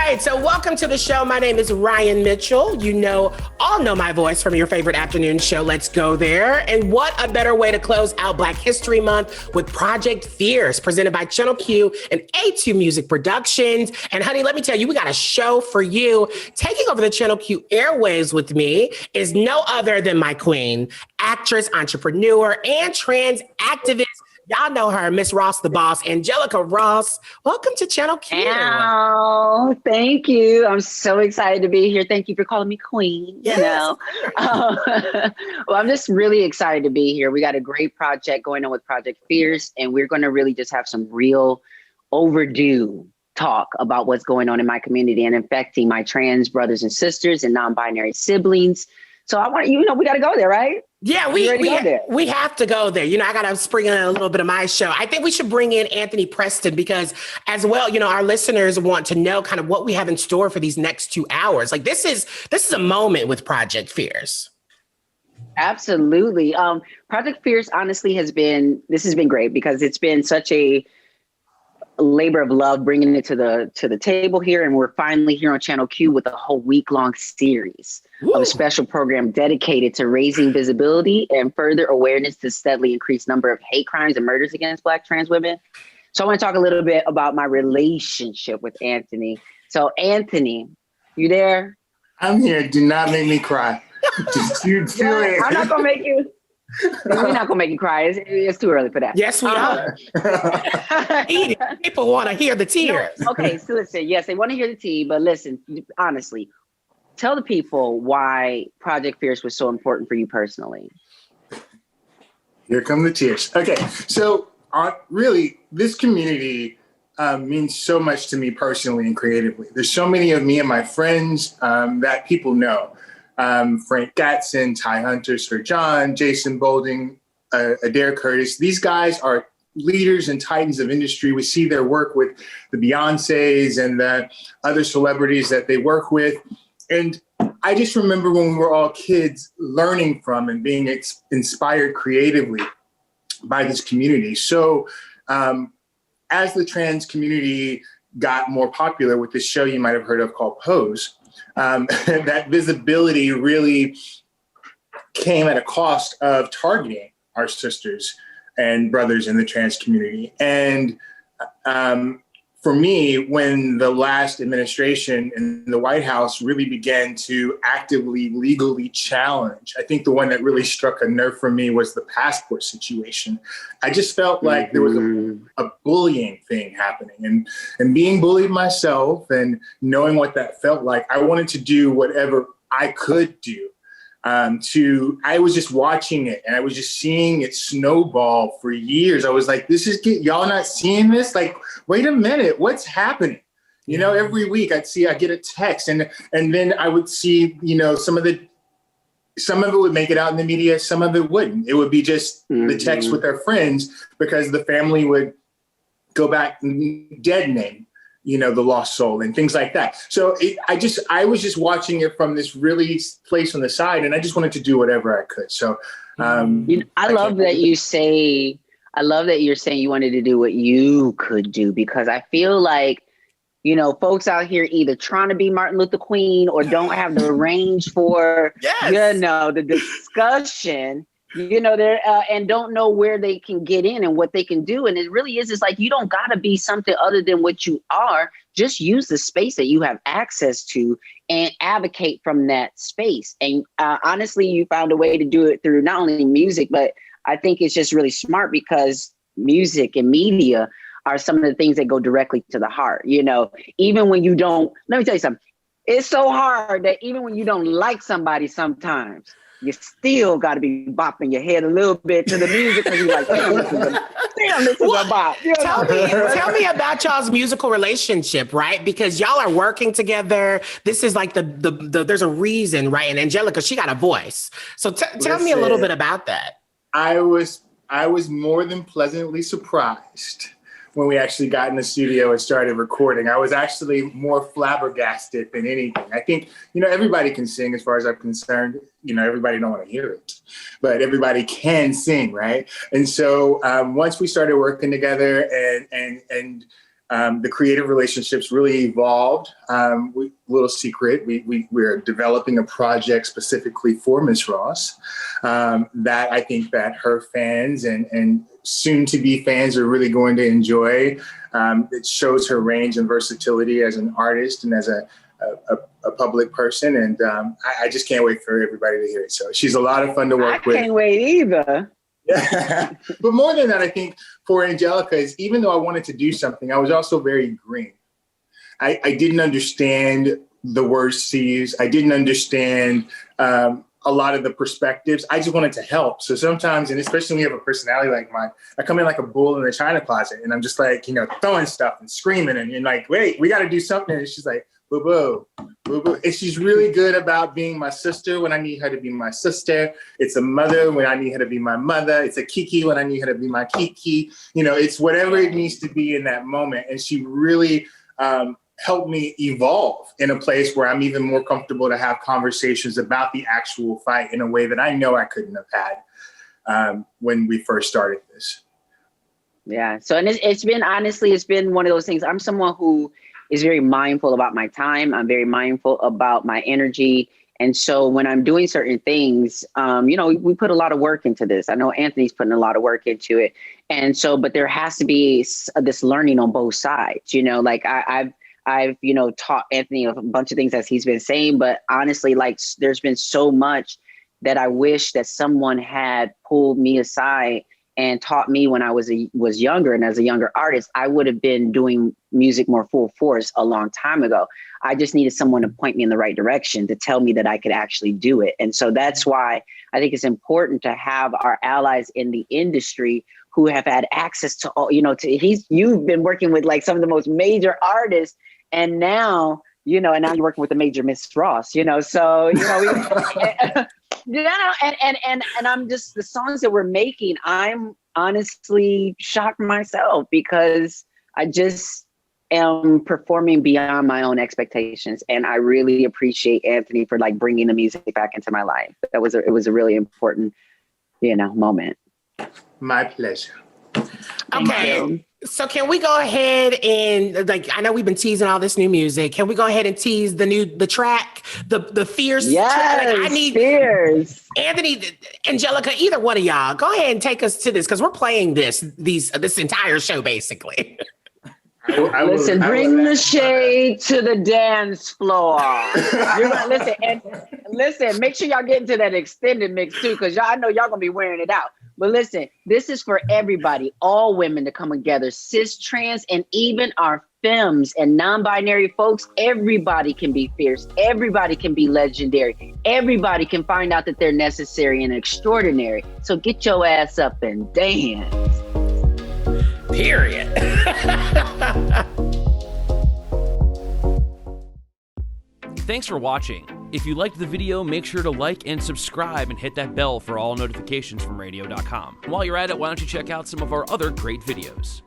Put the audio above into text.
right, so welcome to the show. My name is Ryan Mitchell. All know my voice from your favorite afternoon show, Let's Go There. And what a better way to close out Black History Month with Project Fierce, presented by Channel Q and A2 Music Productions. And honey, let me tell you, we got a show for you. Taking over the Channel Q airwaves with me is no other than my queen, actress, entrepreneur, and trans activist. Y'all know her, Miss Ross the Boss, Angelica Ross. Welcome to Channel Q. Oh, thank you. I'm so excited to be here. Thank you for calling me queen. Yes. Well, I'm just really excited to be here. We got a great project going on with Project Fierce, and we're going to really just have some real overdue talk about what's going on in my community and affecting my trans brothers and sisters and non-binary siblings. So I want we got to go there, right? Yeah, we have to go there. I got to spring in a little bit of my show. I think we should bring in Anthony Preston because as well, our listeners want to know kind of what we have in store for these next 2 hours. Like this is a moment with Project Fierce. Absolutely. Project Fierce honestly has been great because it's been such a labor of love bringing it to the table here, and we're finally here on Channel Q with a whole week-long series of a special program dedicated to raising visibility and further awareness to steadily increase number of hate crimes and murders against Black trans women. So I want to talk a little bit about my relationship with Anthony. So Anthony, you there? I'm here. Do not make me cry. Just you do it. I'm not gonna make you. We're not gonna make you cry. It's too early for that. Yes, we are. People want to hear the tears. No, okay, so listen. Yes, they want to hear the tea, but listen, honestly, tell the people why Project Fierce was so important for you personally. Here come the tears. Okay, so really, this community means so much to me personally and creatively. There's so many of me and my friends that people know. Frank Gatson, Ty Hunter, Sir John, Jason Bolding, Adair Curtis. These guys are leaders and titans of industry. We see their work with the Beyoncés and the other celebrities that they work with. And I just remember when we were all kids learning from and being inspired creatively by this community. So as the trans community got more popular with this show you might have heard of called Pose, that visibility really came at a cost of targeting our sisters and brothers in the trans community. And for me, when the last administration in the White House really began to actively, legally challenge, I think the one that really struck a nerve for me was the passport situation. I just felt like there was a bullying thing happening, and being bullied myself and knowing what that felt like, I wanted to do whatever I could do. I was just watching it and I was just seeing it snowball for years. I was like, y'all not seeing this? Like, wait a minute, what's happening? Every week I get a text and then I would see, some of it would make it out in the media, some of it wouldn't. It would be just the text with their friends because the family would go back and dead name the lost soul and things like that. So I was just watching it from this really place on the side, and I just wanted to do whatever I could. So I love that you're saying you wanted to do what you could do, because I feel like, folks out here either trying to be Martin Luther King or don't have the range for, the discussion, and don't know where they can get in and what they can do. And it really is, it's like, you don't got to be something other than what you are. Just use the space that you have access to and advocate from that space. And honestly, you found a way to do it through not only music, but I think it's just really smart because music and media are some of the things that go directly to the heart. Even when you don't, let me tell you something. It's so hard that even when you don't like somebody sometimes, you still got to be bopping your head a little bit to the music because you're like, damn, this is a bop. Tell me about y'all's musical relationship, right? Because y'all are working together. This is like there's a reason, right? And Angelica, she got a voice. So tell me a little bit about that. I was more than pleasantly surprised when we actually got in the studio and started recording. I was actually more flabbergasted than anything. I think, everybody can sing as far as I'm concerned. Everybody don't want to hear it, but everybody can sing, right? And so once we started working together and The creative relationships really evolved. Little secret, we're developing a project specifically for Miss Ross that I think that her fans and soon-to-be fans are really going to enjoy. It shows her range and versatility as an artist and as a public person, and I just can't wait for everybody to hear it. So she's a lot of fun to work with. I can't wait either. But more than that, I think for Angelica is even though I wanted to do something, I was also very green. I didn't understand the word C's. I didn't understand a lot of the perspectives. I just wanted to help. So sometimes, and especially when you have a personality like mine, I come in like a bull in the china closet and I'm just like, throwing stuff and screaming and you're like, wait, we got to do something. And she's like, boo boo, boo boo. And she's really good about being my sister when I need her to be my sister. It's a mother when I need her to be my mother. It's a kiki when I need her to be my kiki. It's whatever it needs to be in that moment. And she really helped me evolve in a place where I'm even more comfortable to have conversations about the actual fight in a way that I know I couldn't have had when we first started this. Yeah. So, and it's been one of those things. I'm someone who is very mindful about my time. I'm very mindful about my energy. And so when I'm doing certain things, we put a lot of work into this. I know Anthony's putting a lot of work into it. And so, but there has to be this learning on both sides, like I've taught Anthony a bunch of things as he's been saying, but honestly, like there's been so much that I wish that someone had pulled me aside and taught me when I was younger. And as a younger artist, I would have been doing music more full force a long time ago. I just needed someone to point me in the right direction to tell me that I could actually do it. And so that's why I think it's important to have our allies in the industry who have had access to all, you've been working with like some of the most major artists, and now, and now you're working with the major Miss Ross, so, and I'm just, the songs that we're making, I'm honestly shocked myself because I just am performing beyond my own expectations. And I really appreciate Anthony for like bringing the music back into my life. It was a really important, moment. My pleasure. Okay. So can we go ahead and I know we've been teasing all this new music. Can we go ahead and tease the track, the Fierce? Yes, track? I need Fierce. Anthony, Angelica, either one of y'all, go ahead and take us to this because we're playing this entire show basically. Listen, bring the shade to the dance floor. You're gonna listen. Make sure y'all get into that extended mix too, because I know y'all gonna be wearing it out. But listen, this is for everybody, all women to come together, cis, trans, and even our femmes and non-binary folks. Everybody can be fierce. Everybody can be legendary. Everybody can find out that they're necessary and extraordinary. So get your ass up and dance. Period. Thanks for watching. If you liked the video, make sure to like and subscribe and hit that bell for all notifications from radio.com. While you're at it, why don't you check out some of our other great videos.